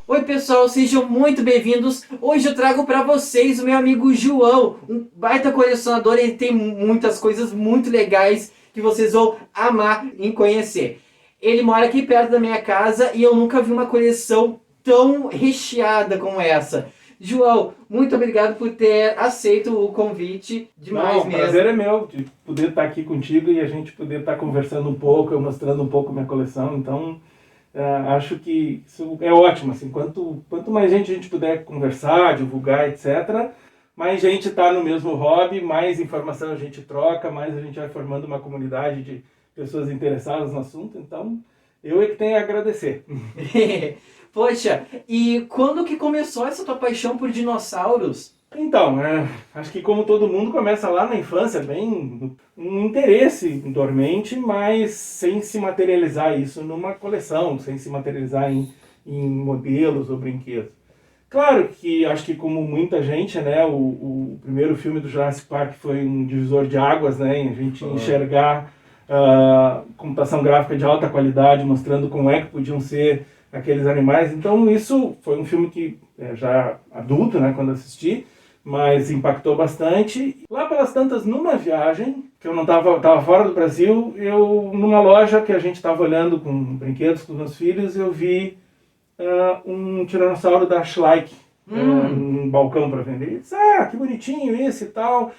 Oi pessoal, sejam muito bem-vindos. Hoje eu trago para vocês o meu amigo João, um baita colecionador. Ele tem muitas coisas muito legais que vocês vão amar em conhecer. Ele mora aqui perto da minha casa e eu nunca vi uma coleção tão recheada como essa. João, muito obrigado por ter aceito o convite. Demais mesmo. O prazer é meu de poder estar aqui contigo e a gente poder estar conversando um pouco, eu mostrando um pouco minha coleção. Então, acho que isso é ótimo. Assim, quanto mais gente a gente puder conversar, divulgar, etc., mais gente está no mesmo hobby, mais informação a gente troca, mais a gente vai formando uma comunidade de pessoas interessadas no assunto. Então, eu é que tenho a agradecer. Poxa, e quando que começou essa tua paixão por dinossauros? Então, acho que como todo mundo começa lá na infância, bem um interesse dormente, mas sem se materializar isso numa coleção, sem se materializar em modelos ou brinquedos. Claro que acho que como muita gente, né, o primeiro filme do Jurassic Park foi um divisor de águas, né, em a gente enxergar computação gráfica de alta qualidade, mostrando como é que podiam ser aqueles animais. Então isso foi um filme que já adulto, né, quando assisti, mas impactou bastante. Lá pelas tantas, numa viagem, que eu não tava fora do Brasil, eu numa loja que a gente estava olhando com brinquedos com os meus filhos, eu vi um tiranossauro da Schleich, num balcão para vender. Eu disse, que bonitinho esse e tal.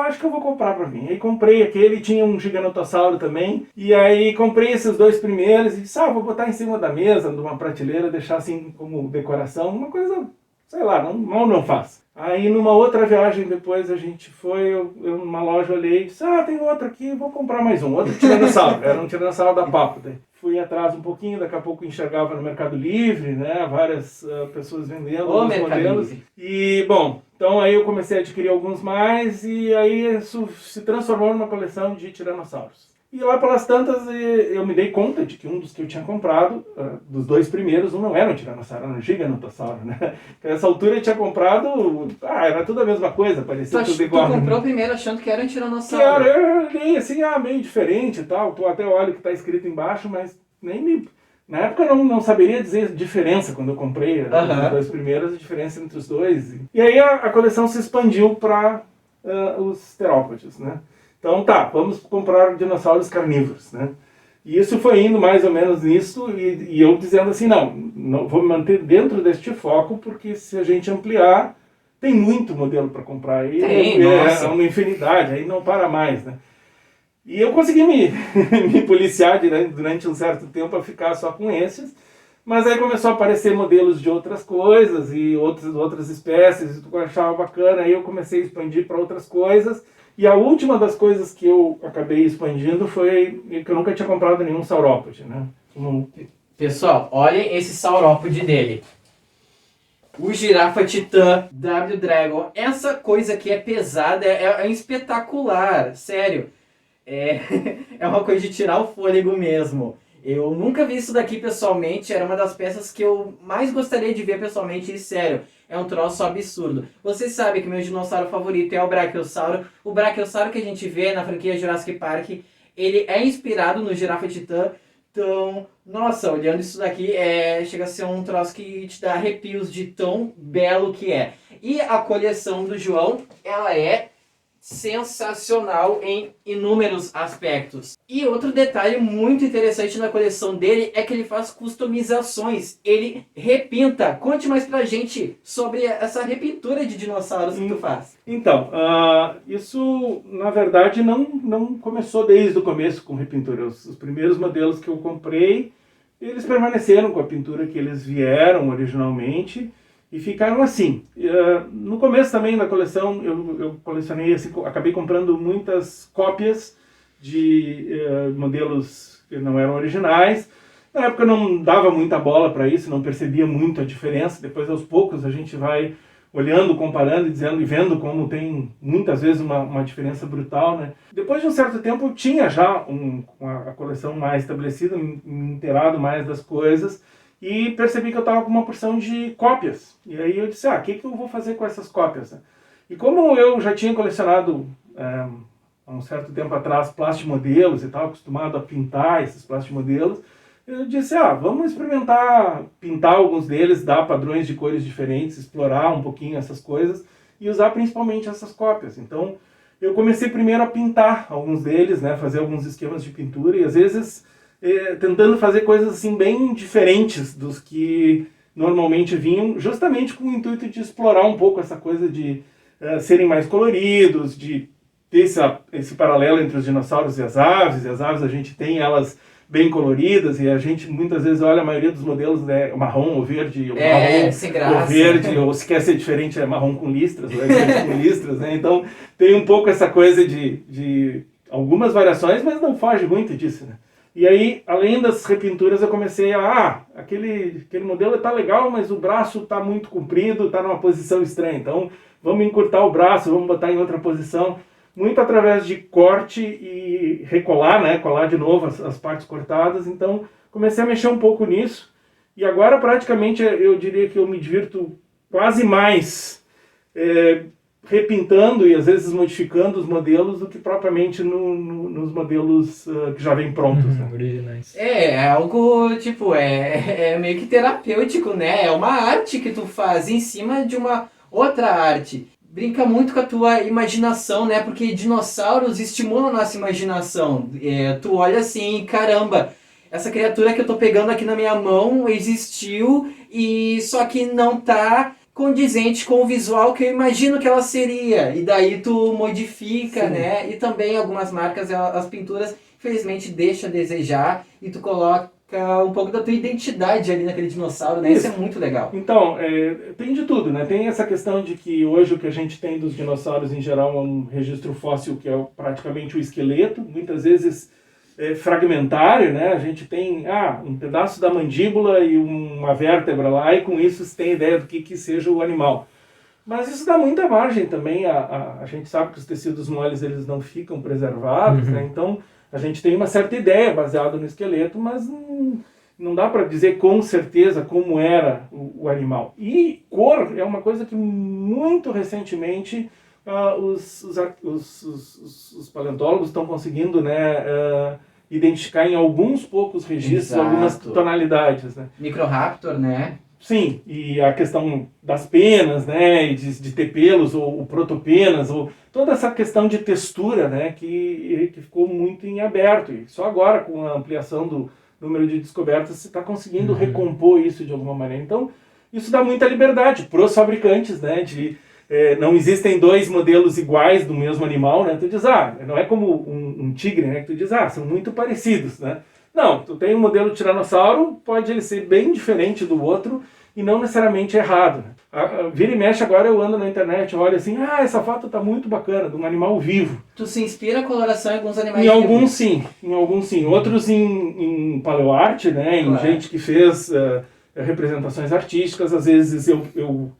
Acho que eu vou comprar para mim. Aí comprei aquele, tinha um giganotossauro também. E aí comprei esses dois primeiros e disse, vou botar em cima da mesa, numa prateleira, deixar assim como decoração. Uma coisa, sei lá, mal não faz. Aí numa outra viagem depois a gente foi, eu numa loja olhei e disse, tem outro aqui, vou comprar mais um. Outro tiranossauro, era um tiranossauro da Papo. Fui atrás um pouquinho, daqui a pouco enxergava no Mercado Livre, né, várias pessoas vendendo os modelos. E, bom, então aí eu comecei a adquirir alguns mais e aí isso se transformou numa coleção de tiranossauros. E lá pelas tantas eu me dei conta de que um dos que eu tinha comprado, dos dois primeiros, um não era um tiranossauro, era um giganotossauro, né? Nessa altura eu tinha comprado, era tudo a mesma coisa, parecia tudo igual. Tu comprou primeiro achando que era um tiranossauro? Eu olhei assim, meio diferente e tal, tu até olha o que está escrito embaixo, mas nem me... Na época eu não saberia dizer diferença quando eu comprei os dois primeiros, a diferença entre os dois. E aí a coleção se expandiu para os terópodes, né? Então vamos comprar dinossauros carnívoros, né? E isso foi indo mais ou menos nisso, e eu dizendo assim, não vou me manter dentro deste foco, porque se a gente ampliar, tem muito modelo para comprar. E é uma infinidade, aí não para mais, né? E eu consegui me policiar durante um certo tempo a ficar só com esses, mas aí começou a aparecer modelos de outras coisas e outras espécies, e eu achava bacana, aí eu comecei a expandir para outras coisas. E a última das coisas que eu acabei expandindo foi que eu nunca tinha comprado nenhum saurópode, né? Pessoal, olhem esse saurópode dele. O Girafa Titã W Dragon. Essa coisa aqui é pesada, é espetacular, sério. É uma coisa de tirar o fôlego mesmo. Eu nunca vi isso daqui pessoalmente, era uma das peças que eu mais gostaria de ver pessoalmente, e sério, é um troço absurdo. Vocês sabem que meu dinossauro favorito é o Brachiosauro. O Brachiosauro que a gente vê na franquia Jurassic Park, ele é inspirado no Girafa Titã. Então, nossa, olhando isso daqui, chega a ser um troço que te dá arrepios de tão belo que é. E a coleção do João, ela é sensacional em inúmeros aspectos. E outro detalhe muito interessante na coleção dele é que ele faz customizações, ele repinta. Conte mais pra gente sobre essa repintura de dinossauros que tu faz. Então, isso na verdade não começou desde o começo com repintura. Os primeiros modelos que eu comprei, eles permaneceram com a pintura que eles vieram originalmente e ficaram assim. No começo também da coleção, eu colecionei, acabei comprando muitas cópias de modelos que não eram originais. Na época eu não dava muita bola para isso, não percebia muito a diferença. Depois, aos poucos, a gente vai olhando, comparando e vendo como tem muitas vezes uma diferença brutal, né? Depois de um certo tempo eu tinha já a coleção mais estabelecida, me inteirado mais das coisas, e percebi que eu estava com uma porção de cópias. E aí eu disse, o que eu vou fazer com essas cópias, né? E como eu já tinha colecionado há um certo tempo atrás plastimodelos e tal, acostumado a pintar esses plastimodelos, eu disse, vamos experimentar pintar alguns deles, dar padrões de cores diferentes, explorar um pouquinho essas coisas e usar principalmente essas cópias. Então, eu comecei primeiro a pintar alguns deles, né, fazer alguns esquemas de pintura e às vezes tentando fazer coisas assim bem diferentes dos que normalmente vinham, justamente com o intuito de explorar um pouco essa coisa de serem mais coloridos, de ter esse paralelo entre os dinossauros e as aves. E as aves a gente tem elas bem coloridas e a gente muitas vezes olha a maioria dos modelos marrom ou verde, ou marrom sem graça. ou verde, ou se quer ser diferente é marrom com listras, ou é verde com listras, né? Então tem um pouco essa coisa de algumas variações, mas não foge muito disso, né? E aí, além das repinturas, eu comecei aquele modelo está legal, mas o braço está muito comprido, está numa posição estranha, então vamos encurtar o braço, vamos botar em outra posição, muito através de corte e recolar, né, colar de novo as partes cortadas. Então comecei a mexer um pouco nisso, e agora praticamente eu diria que eu me divirto quase mais repintando e às vezes modificando os modelos do que propriamente nos modelos que já vêm prontos. Né? Originais. É algo, tipo, é meio que terapêutico, né? É uma arte que tu faz em cima de uma outra arte. Brinca muito com a tua imaginação, né? Porque dinossauros estimulam a nossa imaginação. Tu olha assim, caramba, essa criatura que eu tô pegando aqui na minha mão existiu, e só que não tá condizente com o visual que eu imagino que ela seria. E daí tu modifica, sim, né? E também algumas marcas, as pinturas, infelizmente, deixam a desejar, e tu coloca um pouco da tua identidade ali naquele dinossauro, né? Isso é muito legal. Então, tem de tudo, né? Tem essa questão de que hoje o que a gente tem dos dinossauros em geral é um registro fóssil que é praticamente o esqueleto, muitas vezes fragmentário, né? A gente tem um pedaço da mandíbula e uma vértebra lá, e com isso você tem ideia do que seja o animal. Mas isso dá muita margem também, a gente sabe que os tecidos moles eles não ficam preservados, né? Então a gente tem uma certa ideia baseada no esqueleto, mas não dá para dizer com certeza como era o animal. E cor é uma coisa que muito recentemente os paleontólogos estão conseguindo, né, identificar em alguns poucos registros. Exato. Algumas tonalidades. Né? Microraptor, né? Sim, e a questão das penas, né, de ter pelos, ou protopenas, ou toda essa questão de textura, né, que ficou muito em aberto. E só agora, com a ampliação do número de descobertas, se está conseguindo recompor isso de alguma maneira. Então, isso dá muita liberdade para os fabricantes, né, não existem dois modelos iguais do mesmo animal, né, tu diz, não é como um tigre, né, que tu diz, são muito parecidos, né. Não, tu tem um modelo tiranossauro, pode ele ser bem diferente do outro e não necessariamente errado. Vira e mexe agora, eu ando na internet, olho assim, essa foto tá muito bacana, de um animal vivo. Tu se inspira a coloração em alguns animais vivos? Em alguns sim. Outros em paleoarte, né, claro. Em gente que fez representações artísticas. Às vezes eu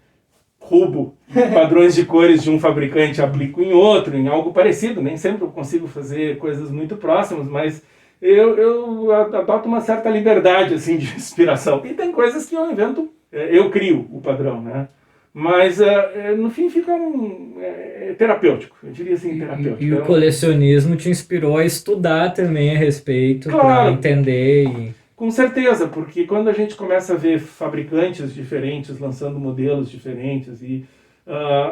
roubo padrões de cores de um fabricante, aplico em outro, em algo parecido. Nem sempre eu consigo fazer coisas muito próximas, mas eu adoto uma certa liberdade assim, de inspiração. E tem coisas que eu invento, eu crio o padrão, né? Mas no fim fica terapêutico, eu diria assim, terapêutico. E o colecionismo te inspirou a estudar também a respeito, claro, para entender. Com certeza, porque quando a gente começa a ver fabricantes diferentes lançando modelos diferentes e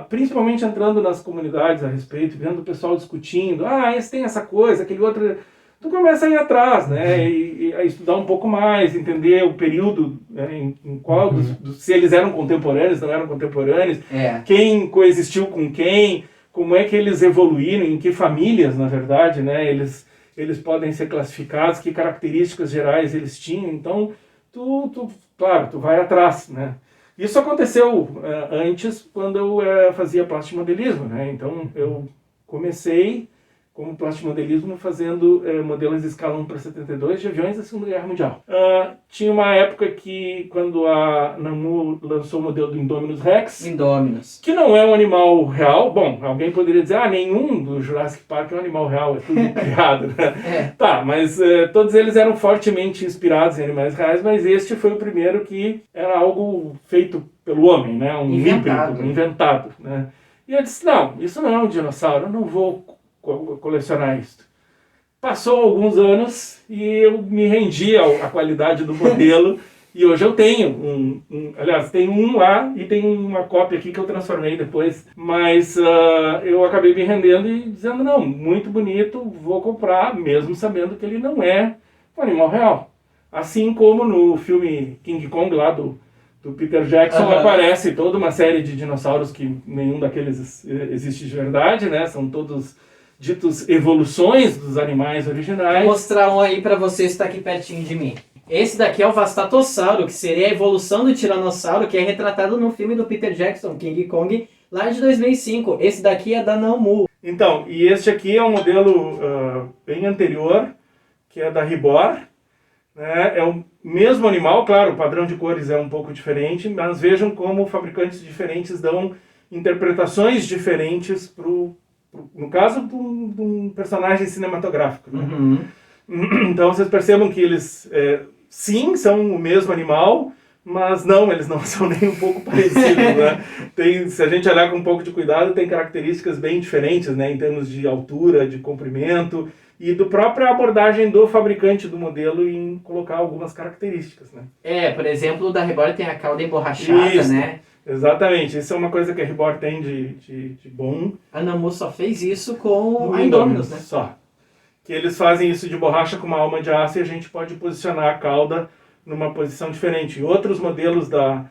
principalmente entrando nas comunidades a respeito, vendo o pessoal discutindo, esse tem essa coisa, aquele outro... Tu começa a ir atrás, né, e a estudar um pouco mais, entender o período, né, em qual, se eles eram contemporâneos, não eram contemporâneos, quem coexistiu com quem, como é que eles evoluíram, em que famílias, na verdade, né, eles podem ser classificados, que características gerais eles tinham. Então, claro, tu vai atrás, né. Isso aconteceu antes, quando eu fazia plastimodelismo, né, então eu comecei como plastimodelismo, fazendo modelos de escala 1:72 de aviões da Segunda Guerra Mundial. Tinha uma época que, quando a Namu lançou o modelo do Indominus Rex, que não é um animal real, bom, alguém poderia dizer, nenhum do Jurassic Park é um animal real, é tudo criado, né? Tá, mas todos eles eram fortemente inspirados em animais reais, mas este foi o primeiro que era algo feito pelo homem, né? Um híbrido, inventado, né? E eu disse, não, isso não é um dinossauro, eu não vou colecionar isso. Passou alguns anos e eu me rendi à qualidade do modelo e hoje eu tenho aliás, tem um lá e tem uma cópia aqui que eu transformei depois, mas eu acabei me rendendo e dizendo, não, muito bonito, vou comprar, mesmo sabendo que ele não é um animal real. Assim como no filme King Kong lá do Peter Jackson, aparece toda uma série de dinossauros que nenhum daqueles existe de verdade, né? São todos ditos evoluções dos animais originais. Vou mostrar um aí pra vocês que está aqui pertinho de mim. Esse daqui é o Vastatossauro, que seria a evolução do Tiranossauro, que é retratado no filme do Peter Jackson, King Kong, lá de 2005. Esse daqui é da Namu. Então, e este aqui é um modelo bem anterior, que é da Ribor. Né? É o mesmo animal, claro, o padrão de cores é um pouco diferente, mas vejam como fabricantes diferentes dão interpretações diferentes no caso de um personagem cinematográfico. Né? Uhum. Então vocês percebam que eles, sim, são o mesmo animal, mas não, eles não são nem um pouco parecidos. Né? Se a gente olhar com um pouco de cuidado, tem características bem diferentes, né? Em termos de altura, de comprimento, e do própria abordagem do fabricante do modelo em colocar algumas características. Né? Por exemplo, o da Reborn tem a cauda emborrachada, Isso. né? Exatamente, isso é uma coisa que a Ribor tem de bom. A Namu só fez isso com a Indominus, né? Só. Que eles fazem isso de borracha com uma alma de aço e a gente pode posicionar a cauda numa posição diferente. Outros modelos da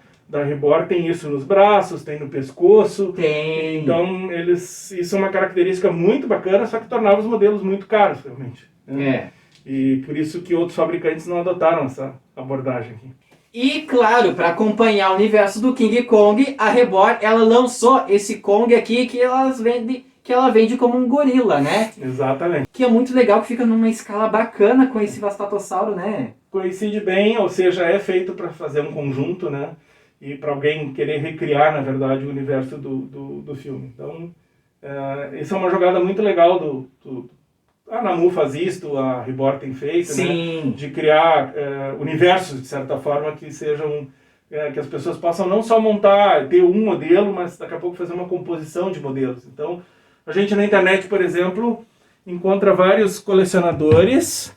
Ribor tem isso nos braços, tem no pescoço. Tem. Então, isso é uma característica muito bacana, só que tornava os modelos muito caros, realmente. Né? E por isso que outros fabricantes não adotaram essa abordagem aqui. E, claro, para acompanhar o universo do King Kong, a Reborn, ela lançou esse Kong aqui que ela vende como um gorila, né? Exatamente. Que é muito legal, que fica numa escala bacana com esse Vastatossauro, né? Coincide bem, ou seja, é feito para fazer um conjunto, né? E para alguém querer recriar, na verdade, o universo do filme. Então, isso é uma jogada muito legal a Namu faz isso, a Ribor tem feito, Sim. Né? De criar universos, de certa forma, que sejam... que as pessoas possam não só ter um modelo, mas daqui a pouco fazer uma composição de modelos. Então, a gente na internet, por exemplo, encontra vários colecionadores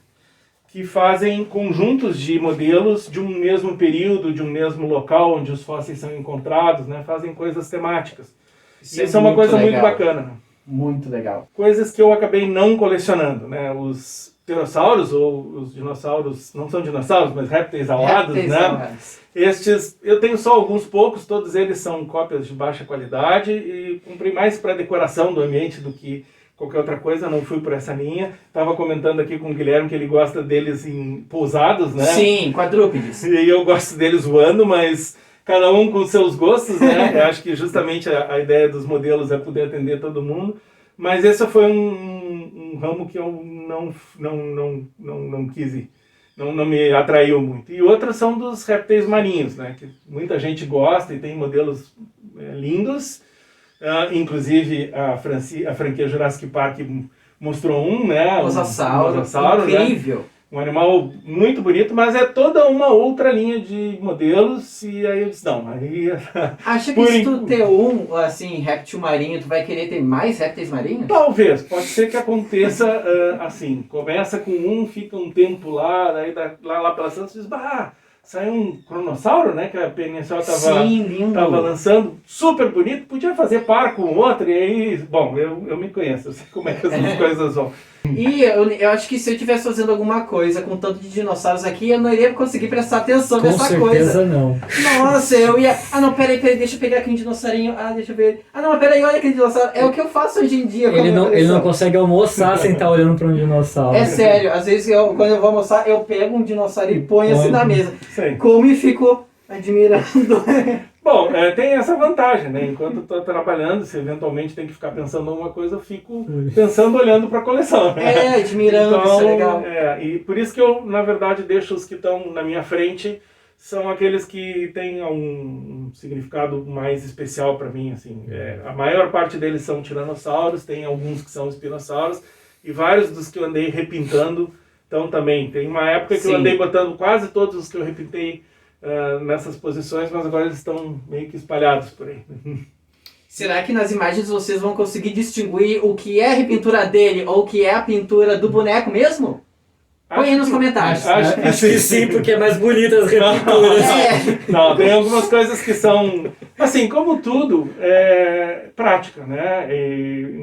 que fazem conjuntos de modelos de um mesmo período, de um mesmo local onde os fósseis são encontrados, né? Fazem coisas temáticas. Isso é uma coisa legal. muito bacana. Muito legal. Coisas que eu acabei não colecionando, né? Os pterossauros, ou os dinossauros, não são dinossauros, mas répteis alados, né? Estes, eu tenho só alguns poucos, todos eles são cópias de baixa qualidade e comprei mais para decoração do ambiente do que qualquer outra coisa, não fui por essa linha. Estava comentando aqui com o Guilherme que ele gosta deles em pousados, né? Sim, quadrúpedes. E eu gosto deles voando, mas cada um com seus gostos, né? Eu acho que justamente a ideia dos modelos é poder atender todo mundo. Mas esse foi um ramo que eu não quis ir. Não me atraiu muito. E outras são dos répteis marinhos, né? Que muita gente gosta e tem modelos lindos. Inclusive a franquia Jurassic Park mostrou né? Mosasauro, incrível. Né? Um animal muito bonito, mas é toda uma outra linha de modelos, e aí eu disse, não, aí... Acha que se tu ter assim, réptil marinho, tu vai querer ter mais répteis marinhos? Talvez, pode ser que aconteça assim, começa com fica um tempo lá, daí lá pela Santos diz, saiu um cronossauro, né, que a PNSO tava lançando, super bonito, podia fazer par com o outro, e aí, bom, eu me conheço, eu sei como é que essas coisas vão. E eu acho que se eu estivesse fazendo alguma coisa com tanto de dinossauros aqui, eu não iria conseguir prestar atenção nessa coisa. Com certeza não. Nossa, eu ia... não, peraí, deixa eu pegar aqui um dinossaurinho. Deixa eu ver. Não, mas peraí, olha aquele dinossauro. É o que eu faço hoje em dia. Ele não consegue almoçar sem estar olhando para um dinossauro. É sério, às vezes quando eu vou almoçar, eu pego um dinossauro e ponho assim na mesa. Sim. Como e fico admirando. Bom, tem essa vantagem, né? Enquanto estou trabalhando, se eventualmente tem que ficar pensando em alguma coisa, eu fico pensando, olhando para a coleção. Né? Admirando, então, isso é legal. E por isso que eu, na verdade, deixo os que estão na minha frente, são aqueles que têm um significado mais especial para mim. Assim. A maior parte deles são tiranossauros, tem alguns que são espinossauros, e vários dos que eu andei repintando, então também. Tem uma época que eu andei botando quase todos os que eu repintei nessas posições, mas agora eles estão meio que espalhados por aí. Será que nas imagens vocês vão conseguir distinguir o que é a repintura dele ou o que é a pintura do boneco mesmo? Põe aí nos comentários. Acho que sim, porque é mais bonita as repinturas. Não, tem algumas coisas que são, assim, como tudo, é prática, né?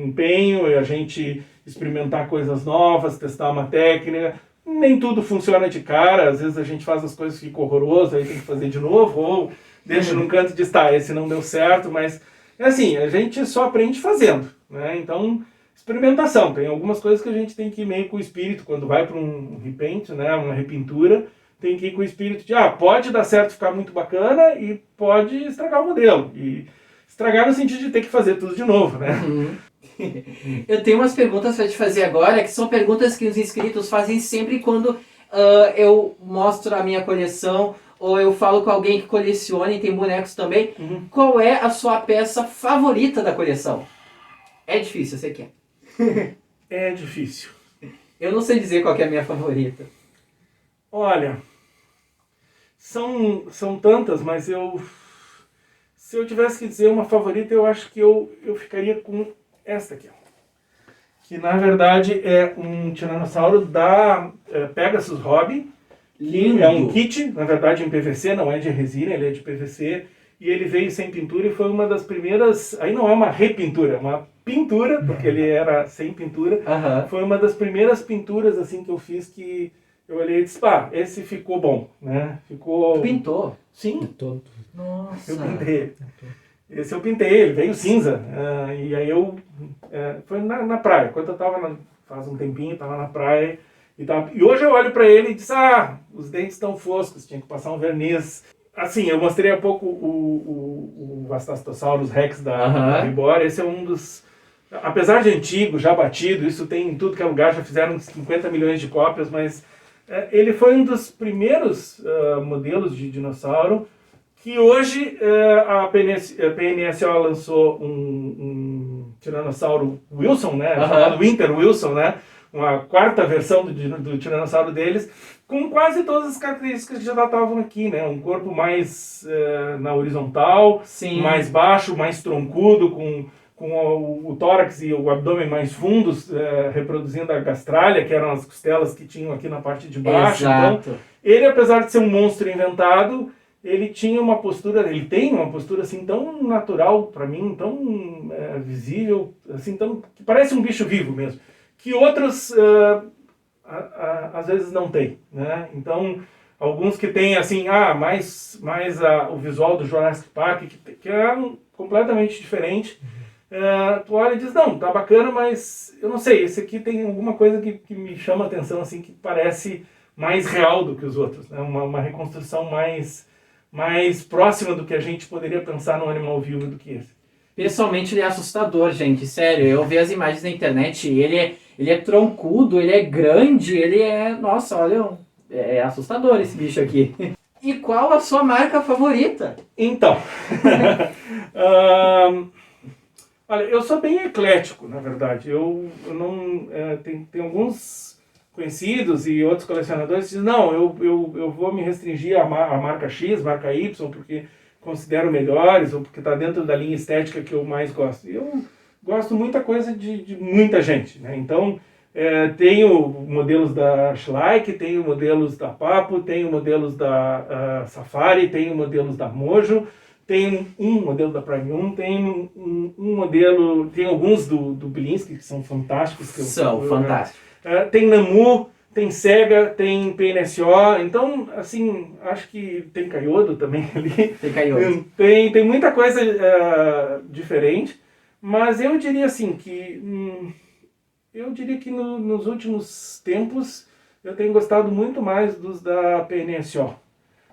Empenho, a gente experimentar coisas novas, testar uma técnica. Nem tudo funciona de cara, às vezes a gente faz as coisas que ficam horrorosas, aí tem que fazer de novo, ou deixa num canto de estar, esse não deu certo, mas, assim, a gente só aprende fazendo, né? Então, experimentação. Tem algumas coisas que a gente tem que ir meio com o espírito, quando vai para um repaint, né, uma repintura, tem que ir com o espírito de, pode dar certo, ficar muito bacana, e pode estragar o modelo. E estragar no sentido de ter que fazer tudo de novo, né? Eu tenho umas perguntas para te fazer agora, que são perguntas que os inscritos fazem sempre quando eu mostro a minha coleção, ou eu falo com alguém que coleciona e tem bonecos também. Qual é a sua peça favorita da coleção? É difícil, eu sei que é. É difícil. Eu não sei dizer qual que é a minha favorita. Olha, são tantas, mas se eu tivesse que dizer uma favorita, eu acho que eu ficaria com esta aqui, ó. Que na verdade é um tiranossauro da Pegasus Hobby. Lindo. É um kit, na verdade em PVC, não é de resina, ele é de PVC. E ele veio sem pintura e foi uma das primeiras... Aí não é uma repintura, é uma pintura, porque ele era sem pintura. Foi uma das primeiras pinturas assim que eu fiz que eu olhei e disse, esse ficou bom, né? Ficou... Tu pintou? Sim. Todo. Nossa. Eu pintei. Esse eu pintei, ele veio cinza. E aí foi na praia. Quando eu tava, faz um tempinho, tava na praia. E hoje eu olho para ele e disse, os dentes estão foscos, tinha que passar um verniz. Assim, eu mostrei há pouco o Vastastosaurus Rex da Ribora. Esse é um dos... Apesar de antigo, já batido, isso tem em tudo que é lugar, já fizeram 50 milhões de cópias, mas ele foi um dos primeiros modelos de dinossauro que hoje a PNSO lançou um Tiranossauro Wilson, né? Chamado Winter Wilson, né? Uma quarta versão do Tiranossauro deles, com quase todas as características que já estavam aqui, né? Um corpo mais na horizontal, Sim. mais baixo, mais troncudo, com o tórax e o abdômen mais fundos, reproduzindo a gastralha, que eram as costelas que tinham aqui na parte de baixo. Exato. Então, ele, apesar de ser um monstro inventado, ele tem uma postura assim tão natural para mim, tão visível, assim, que parece um bicho vivo mesmo, que outros às vezes não tem, né? Então, alguns que têm assim, mais o visual do Jurassic Park, que é completamente diferente. Tu olha e diz, não, tá bacana, mas eu não sei, esse aqui tem alguma coisa que me chama a atenção, assim, que parece mais real do que os outros, né? Uma reconstrução mais próxima do que a gente poderia pensar num animal vivo do que esse. Pessoalmente ele é assustador, gente, sério. Eu vi as imagens na internet, ele é troncudo, ele é grande, ele é... Nossa, olha, é assustador esse bicho aqui. E qual a sua marca favorita? Então, olha, eu sou bem eclético, na verdade. Eu não... tem alguns conhecidos e outros colecionadores que dizem, não, eu vou me restringir à marca X, marca Y, porque considero melhores, ou porque está dentro da linha estética que eu mais gosto. Eu gosto muita coisa de muita gente, né? Então, tenho modelos da Schleich, tenho modelos da Papo, tenho modelos da Safari, tenho modelos da Mojo, tem um modelo da Prime 1, tem um modelo, tem alguns do Belinsky que são fantásticos. Fantásticos. Tem Namu, tem Sega, tem PNSO, então, assim, acho que tem Kyoto também ali. Tem Kyoto. Tem muita coisa diferente, mas eu diria assim que... nos últimos tempos eu tenho gostado muito mais dos da PNSO.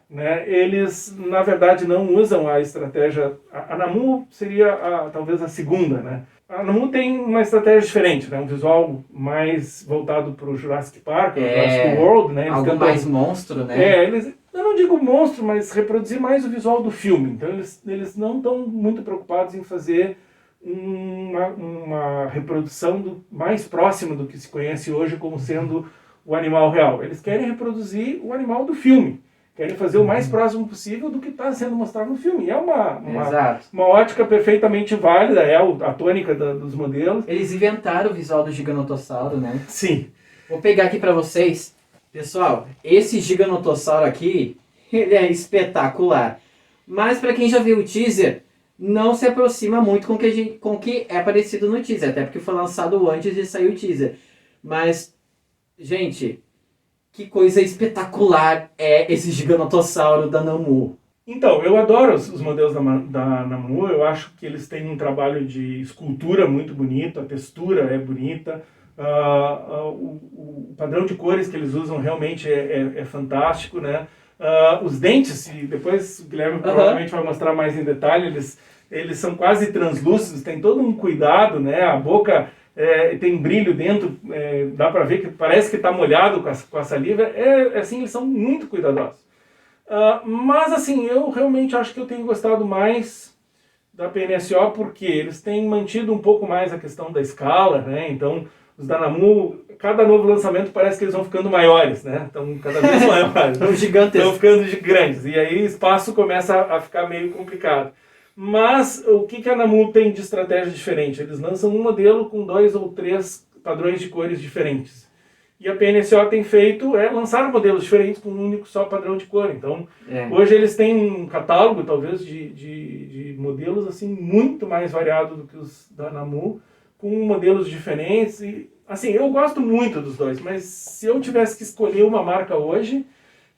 Né? Eles, na verdade, não usam a estratégia... A Namu seria talvez a segunda, né? A Namu tem uma estratégia diferente, né? Um visual mais voltado para o Jurassic Park, Jurassic World, né? Eles algo mais monstro, né? Eu não digo monstro, mas reproduzir mais o visual do filme. Então eles não estão muito preocupados em fazer uma reprodução mais próxima do que se conhece hoje como sendo o animal real. Eles querem reproduzir o animal do filme. Querem fazer o mais próximo possível do que está sendo mostrado no filme. E é Exato. uma ótica perfeitamente válida, é a tônica dos modelos. Eles inventaram o visual do Giganotossauro, né? Sim. Vou pegar aqui pra vocês. Pessoal, esse Giganotossauro aqui, ele é espetacular. Mas pra quem já viu o teaser, não se aproxima muito com o que é parecido no teaser. Até porque foi lançado antes de sair o teaser. Mas, gente, que coisa espetacular é esse Giganotossauro da Namor. Então, eu adoro os modelos da Namor. Eu acho que eles têm um trabalho de escultura muito bonito, a textura é bonita. O padrão de cores que eles usam realmente é fantástico, né? Os dentes, e depois o Guilherme provavelmente vai mostrar mais em detalhe, eles são quase translúcidos, tem todo um cuidado, né? A boca tem brilho dentro, dá para ver que parece que está molhado com a saliva. Assim, eles são muito cuidadosos. Mas assim, eu realmente acho que eu tenho gostado mais da PNSO porque eles têm mantido um pouco mais a questão da escala, né? Então, os da Namor, cada novo lançamento parece que eles vão ficando maiores, né? Então, cada vez maiores. São gigantes. Estão ficando grandes. E aí o espaço começa a ficar meio complicado. Mas o que a Namor tem de estratégia diferente? Eles lançam um modelo com 2 ou 3 padrões de cores diferentes. E a PNSO tem feito lançar modelos diferentes com um único só padrão de cor. Então, hoje eles têm um catálogo, talvez, de modelos assim muito mais variado do que os da Namor, com modelos diferentes. E, assim, eu gosto muito dos dois, mas se eu tivesse que escolher uma marca hoje,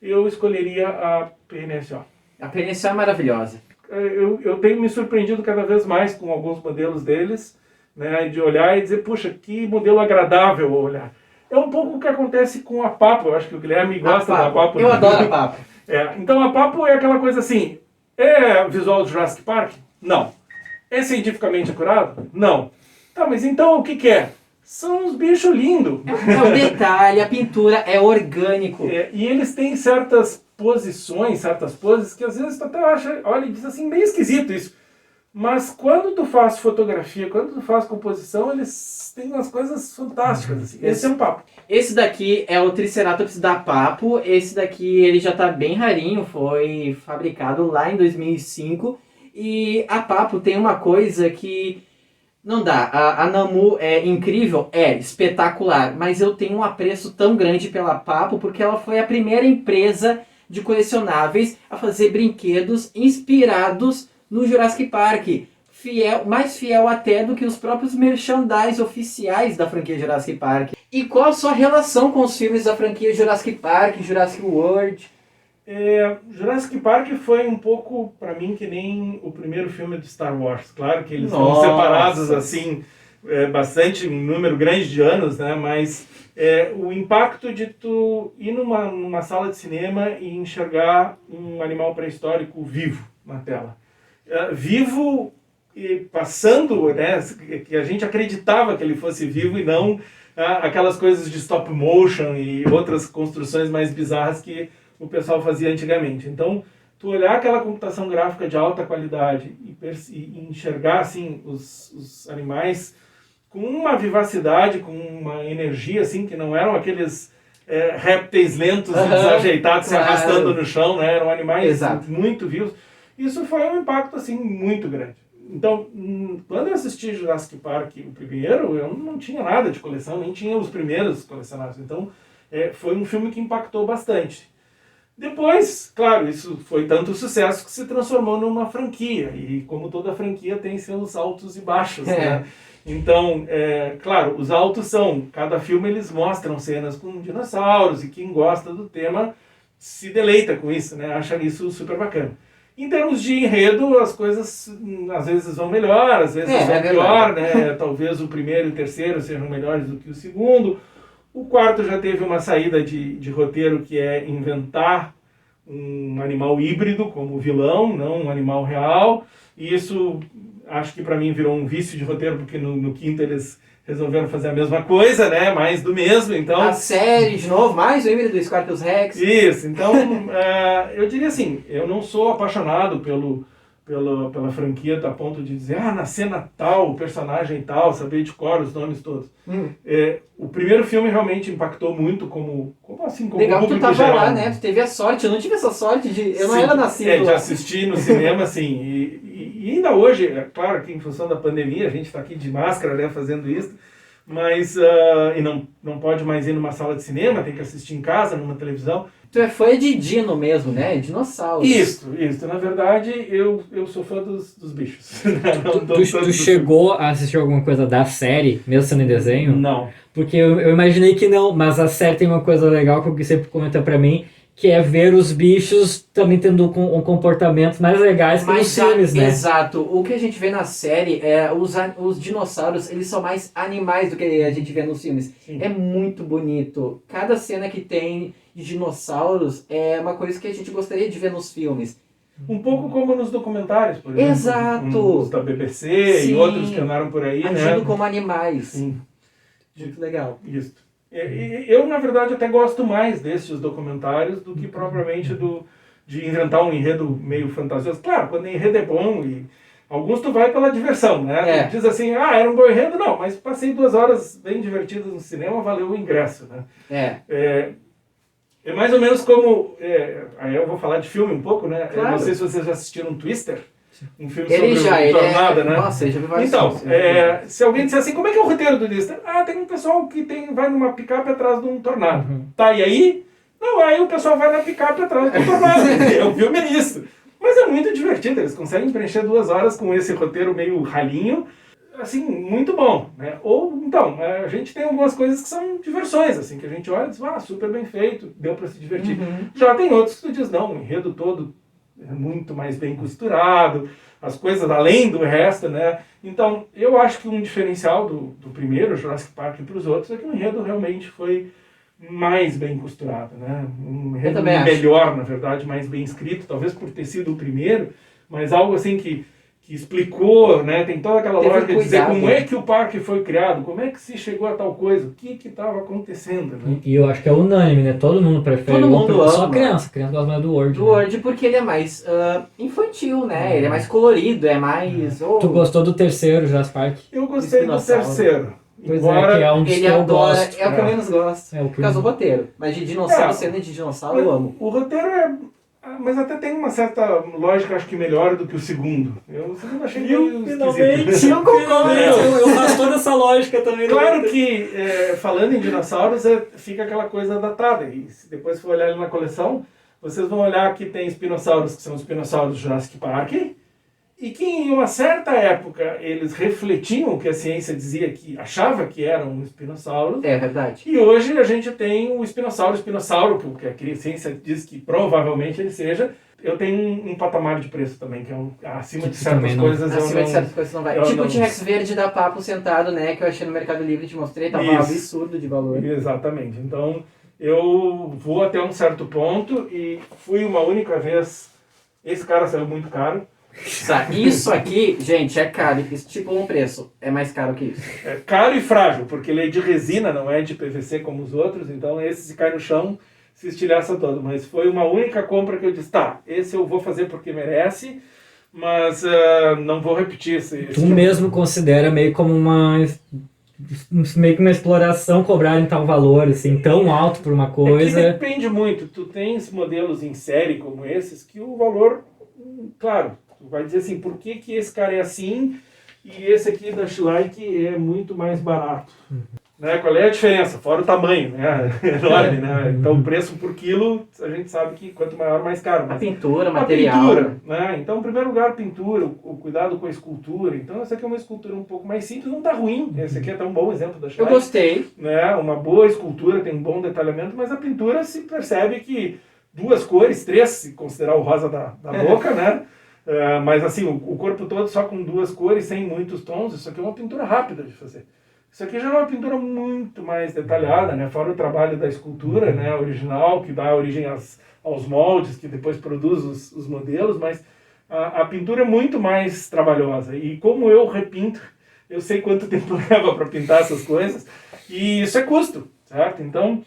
eu escolheria a PNSO. A PNSO é maravilhosa. Eu tenho me surpreendido cada vez mais com alguns modelos deles, né, de olhar e dizer, puxa, que modelo agradável olhar. É um pouco o que acontece com a Papo. Eu acho que o Guilherme gosta da Papo. Eu adoro a Papo. Então a Papo é aquela coisa assim, é visual do Jurassic Park? Não. É cientificamente acurado? Não. Tá, mas então o que é? São uns bichos lindos. É o detalhe, a pintura é orgânico. E eles têm certas posições, certas poses, que às vezes tu até olha e diz assim, meio esquisito isso. Mas quando tu faz fotografia, quando tu faz composição, eles têm umas coisas fantásticas. Assim. Esse é um Papo. Esse daqui é o Triceratops da Papo. Esse daqui ele já tá bem rarinho, foi fabricado lá em 2005. E a Papo tem uma coisa que não dá. A Namor é incrível, espetacular. Mas eu tenho um apreço tão grande pela Papo porque ela foi a primeira empresa de colecionáveis a fazer brinquedos inspirados no Jurassic Park, mais fiel até do que os próprios merchandise oficiais da franquia Jurassic Park. E qual a sua relação com os filmes da franquia Jurassic Park, Jurassic World? Jurassic Park foi um pouco, para mim, que nem o primeiro filme do Star Wars. Claro que eles são separados assim, bastante, um número grande de anos, né? Mas o impacto de tu ir numa sala de cinema e enxergar um animal pré-histórico vivo na tela. Vivo e passando, né, que a gente acreditava que ele fosse vivo e não aquelas coisas de stop motion e outras construções mais bizarras que o pessoal fazia antigamente. Então, tu olhar aquela computação gráfica de alta qualidade e enxergar assim os animais com uma vivacidade, com uma energia assim que não eram aqueles répteis lentos e desajeitados se arrastando no chão, né? Eram animais muito vivos. Isso foi um impacto assim muito grande. Então, quando eu assisti Jurassic Park, o primeiro, eu não tinha nada de coleção, nem tinha os primeiros colecionados. Então, foi um filme que impactou bastante. Depois, claro, isso foi tanto sucesso que se transformou numa franquia. E como toda franquia tem seus altos e baixos, né? Então, claro, os altos são, cada filme eles mostram cenas com dinossauros e quem gosta do tema se deleita com isso, né? Acha isso super bacana. Em termos de enredo, as coisas às vezes vão melhor, às vezes vão pior, né? Talvez o primeiro e o terceiro sejam melhores do que o segundo. O quarto já teve uma saída de roteiro que é inventar um animal híbrido como vilão, não um animal real. E isso, acho que para mim virou um vício de roteiro, porque no quinto eles resolveram fazer a mesma coisa, né? Mais do mesmo, então... A série, de novo, mais o híbrido do Scorpius Rex. Isso, então, eu diria assim, eu não sou apaixonado pela franquia a ponto de dizer, na cena tal, o personagem tal, saber de cor os nomes todos. O primeiro filme realmente impactou muito como Legal que tu público tava geral, lá, né? Tu teve a sorte, eu não tive essa sorte eu não Sim, era nascido de lá. assistir no cinema, assim, e ainda hoje, é claro que em função da pandemia, a gente está aqui de máscara, né, fazendo isso, mas, e não pode mais ir numa sala de cinema, tem que assistir em casa, numa televisão. Tu é fã de dino mesmo, né? Dinossauros. Isso. Na verdade, eu sou fã dos bichos. Tu chegou a assistir alguma coisa da série, mesmo sendo em desenho? Não. Porque eu imaginei que não, mas a série tem uma coisa legal que você sempre comenta pra mim, que é ver os bichos também tendo um comportamento mais legais que nos filmes, né? Exato. O que a gente vê na série, os dinossauros, eles são mais animais do que a gente vê nos filmes. Sim. É muito bonito. Cada cena que tem de dinossauros é uma coisa que a gente gostaria de ver nos filmes. Um pouco como nos documentários, por exemplo. Exato. Os da BBC Sim. e outros que andaram por aí, Agindo né? como animais. Sim. Muito legal. Isso. Eu, na verdade, até gosto mais desses documentários do que propriamente de inventar um enredo meio fantasioso. Claro, quando o enredo é bom e alguns tu vai pela diversão, né? Tu diz assim, era um bom enredo? Não, mas passei 2 horas bem divertidas no cinema, valeu o ingresso, né? É mais ou menos como... aí eu vou falar de filme um pouco, né? Claro. Não sei se vocês já assistiram Twister. Um filme Ele sobre Tornado, né? Nossa, ele já viu vários Então, filmes. se alguém disser assim, como é que é o roteiro do Twister? Tem um pessoal que vai numa picape atrás de um tornado. Tá, e aí? Não, aí o pessoal vai na picape atrás do tornado. O filme é isso. Mas é muito divertido, eles conseguem preencher 2 horas com esse roteiro meio ralinho, assim, muito bom, né? Ou, então, a gente tem algumas coisas que são diversões, assim, que a gente olha e diz, super bem feito, deu pra se divertir. Já tem outros que tu diz, não, o enredo todo é muito mais bem costurado, as coisas além do resto, né? Então, eu acho que um diferencial do primeiro Jurassic Park para os outros é que o enredo realmente foi mais bem costurado, né? Um enredo melhor, na verdade, mais bem escrito, talvez por ter sido o primeiro, mas algo assim que explicou, né? Tem toda aquela lógica de dizer como é que o parque foi criado, como é que se chegou a tal coisa, o que estava acontecendo, né? E eu acho que é unânime, né? Todo mundo prefere. Todo mundo ama. Só criança gosta mais do World. Do World porque ele é mais infantil, né? Ele é mais colorido, é mais... Tu gostou do terceiro Jurassic Park? Eu gostei do terceiro. Pois que é um dos ele que eu adora, gosto. é o que eu menos gosto. O por causa do roteiro. Mas de dinossauro, cena de dinossauro, eu amo. O roteiro mas até tem uma certa lógica, acho que melhor do que o segundo. O segundo achei meio finalmente, eu concordo. Eu faço toda essa lógica também. Claro que, falando em dinossauros, fica aquela coisa datada. E se depois for olhar ali na coleção, vocês vão olhar que tem espinossauros, que são os espinossauros do Jurassic Park, e que em uma certa época eles refletiam o que a ciência dizia, que achava que eram espinossauros. É verdade. E hoje a gente tem o espinossauro, que a ciência diz que provavelmente ele seja. Eu tenho um patamar de preço também, que é acima de certas coisas. Acima de certas coisas não vai. Tipo o T-Rex verde da Papo sentado, né? Que eu achei no Mercado Livre, te mostrei, tava um absurdo de valor. Exatamente. Então eu vou até um certo ponto e fui uma única vez. Esse cara saiu muito caro. Isso aqui, gente, é caro. Isso tipo um preço. É mais caro que isso. É caro e frágil, porque ele é de resina, não é de PVC como os outros. Então esse se cai no chão, se estilhaça todo. Mas foi uma única compra que eu disse, esse eu vou fazer porque merece, mas não vou repetir esse Tu mesmo considera meio como meio que uma exploração cobrarem tal valor, assim, tão alto por uma coisa. É que depende muito. Tu tens modelos em série como esses que o valor, claro, tu vai dizer assim, por que esse cara é assim e esse aqui da Schleich é muito mais barato? Né? Qual é a diferença? Fora o tamanho, né? É enorme, né? Então o preço por quilo, a gente sabe que quanto maior, mais caro. A pintura, material. Pintura, né? Então, em primeiro lugar, pintura, o cuidado com a escultura. Então, essa aqui é uma escultura um pouco mais simples, não está ruim. Esse aqui é até um bom exemplo da Schleich. Eu gostei. Né? Uma boa escultura, tem um bom detalhamento, mas a pintura se percebe que 2 cores, 3, se considerar o rosa da boca, né? Mas assim, o corpo todo só com 2 cores, sem muitos tons. Isso aqui é uma pintura rápida de fazer. Isso aqui já é uma pintura muito mais detalhada, né? Fora o trabalho da escultura, né, original, que dá origem aos moldes, que depois produz os modelos, mas a pintura é muito mais trabalhosa. E como eu repinto, eu sei quanto tempo leva para pintar essas coisas, e isso é custo, certo? Então,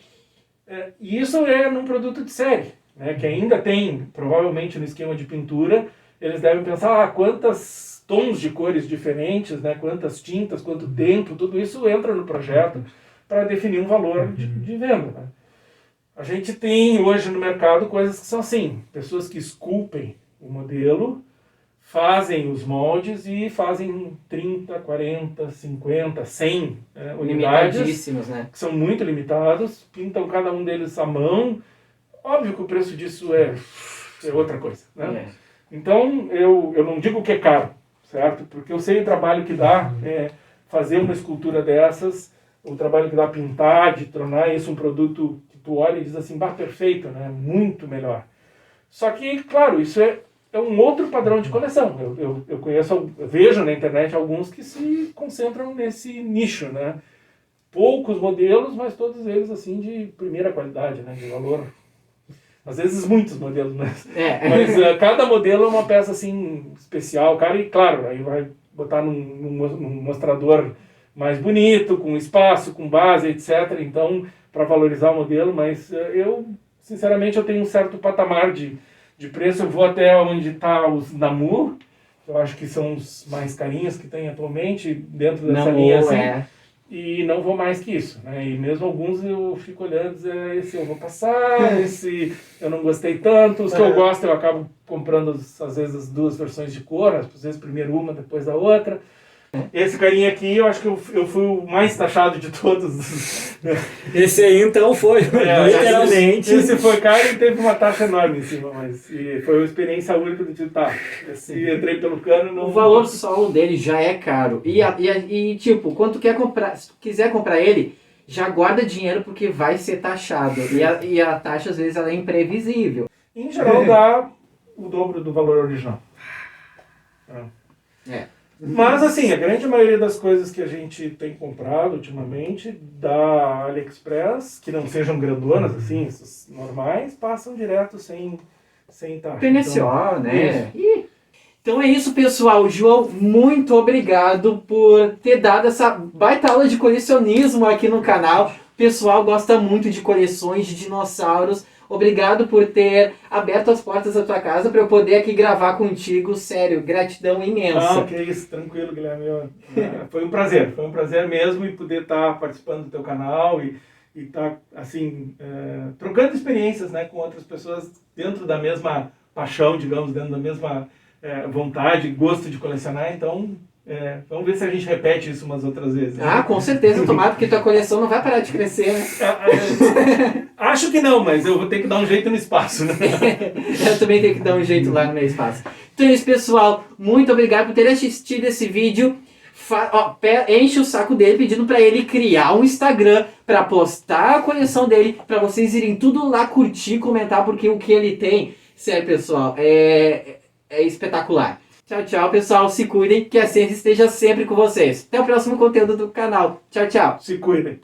isso é num produto de série, né, que ainda tem, provavelmente no esquema de pintura, eles devem pensar, quantos tons de cores diferentes, né? Quantas tintas, quanto tempo, tudo isso entra no projeto para definir um valor de venda. Né? A gente tem hoje no mercado coisas que são assim, pessoas que esculpem o modelo, fazem os moldes e fazem 30, 40, 50, 100 unidades, Limitadíssimos, né? que são muito limitados, pintam cada um deles à mão. Óbvio que o preço disso é outra coisa, né? Então, eu não digo que é caro, certo? Porque eu sei o trabalho que dá fazer uma escultura dessas, o trabalho que dá pintar, de tornar isso um produto que tu olha e diz assim, perfeito, né? Muito melhor. Só que, claro, isso é um outro padrão de coleção. Eu conheço, eu vejo na internet alguns que se concentram nesse nicho, né? Poucos modelos, mas todos eles assim de primeira qualidade, né? De valor. Às vezes muitos modelos, mas cada modelo é uma peça assim especial, cara, e claro, aí vai botar num mostrador mais bonito, com espaço, com base, etc. Então, para valorizar o modelo, mas eu, sinceramente, eu tenho um certo patamar de preço. Eu vou até onde está os Namu, que eu acho que são os mais carinhos que tem atualmente, dentro dessa linha assim. E não vou mais que isso, né? E mesmo alguns eu fico olhando e dizer, esse eu vou passar, esse eu não gostei tanto, os que eu gosto eu acabo comprando às vezes as duas versões de cor, às vezes primeiro uma, depois da outra. Esse carinha aqui, eu acho que eu fui o mais taxado de todos. Esse aí então foi, literalmente. Esse foi caro e teve uma taxa enorme em cima, mas foi uma experiência única do tipo, se entrei pelo cano... Não... O valor solo dele já é caro. E tipo, quando tu quer comprar, se tu quiser comprar ele, já guarda dinheiro porque vai ser taxado. E a taxa, às vezes, ela é imprevisível. Em geral, dá o dobro do valor original. Mas, assim, a grande maioria das coisas que a gente tem comprado ultimamente da AliExpress, que não sejam grandonas, assim, essas normais, passam direto sem taxa. PNCO, então, né? Então é isso, pessoal. João, muito obrigado por ter dado essa baita aula de colecionismo aqui no canal. O pessoal gosta muito de coleções de dinossauros. Obrigado por ter aberto as portas da tua casa para eu poder aqui gravar contigo. Sério, gratidão imensa. Que isso, tranquilo, Guilherme. Foi um prazer mesmo em poder estar participando do teu canal e estar, assim, trocando experiências, né, com outras pessoas dentro da mesma paixão, digamos, dentro da mesma vontade, gosto de colecionar. Então, vamos ver se a gente repete isso umas outras vezes. Ah, com certeza, tomara, porque tua coleção não vai parar de crescer, né? Acho que não, mas eu vou ter que dar um jeito no espaço, né? Eu também tenho que dar um jeito lá no meu espaço. Então é isso, pessoal. Muito obrigado por ter assistido esse vídeo. Enche o saco dele pedindo pra ele criar um Instagram pra postar a coleção dele, pra vocês irem tudo lá curtir, comentar, porque o que ele tem, sério, pessoal, é espetacular. Tchau, tchau, pessoal. Se cuidem, que a ciência esteja sempre com vocês. Até o próximo conteúdo do canal. Tchau, tchau. Se cuidem.